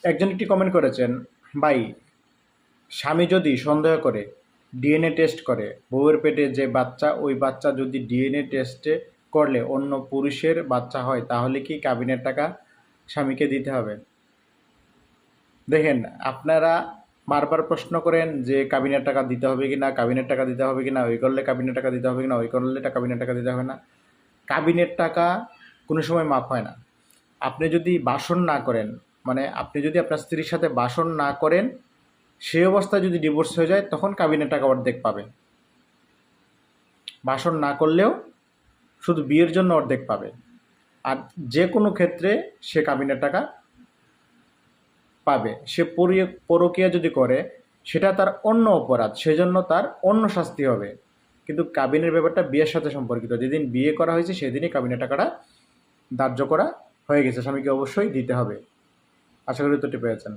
একজন একটি কমেন্ট করেছেন, ভাই স্বামী যদি সন্দেহ করে ডিএনএ টেস্ট করে বউয়ের পেটে যে বাচ্চা, ওই বাচ্চা যদি ডিএনএ টেস্টে করলে অন্য পুরুষের বাচ্চা হয়, তাহলে কি কাবিনের টাকা স্বামীকে দিতে হবে? দেখেন, আপনারা বারবার প্রশ্ন করেন যে কাবিনের টাকা দিতে হবে কি না, কাবিনের টাকা দিতে হবে কি না, ওই করলে কাবিনের টাকা দিতে হবে কি না, ওই করলে কাবিনের টাকা দিতে হবে না। কাবিনের টাকা কোনো সময় মাপ হয় না। আপনি যদি বাসন না করেন, মানে আপনি যদি আপনার স্ত্রীর সাথে বাসন না করেন, সেই অবস্থায় যদি ডিভোর্স হয়ে যায়, তখন কাবিনের টাকা অর্ধেক পাবে। বাসন না করলেও শুধু বিয়ের জন্য অর্ধেক পাবে। আর যে কোনো ক্ষেত্রে সে কাবিনের টাকা পাবে। সে পরকীয়া যদি করে, সেটা তার অন্য অপরাধ, সেজন্য তার অন্য শাস্তি হবে। কিন্তু কাবিনের ব্যাপারটা বিয়ের সাথে সম্পর্কিত। যেদিন বিয়ে করা হয়েছে সেদিনই কাবিনের টাকাটা ধার্য করা হয়ে গেছে, স্বামীকে অবশ্যই দিতে হবে। আশা করি উত্তরটি পেয়েছেন।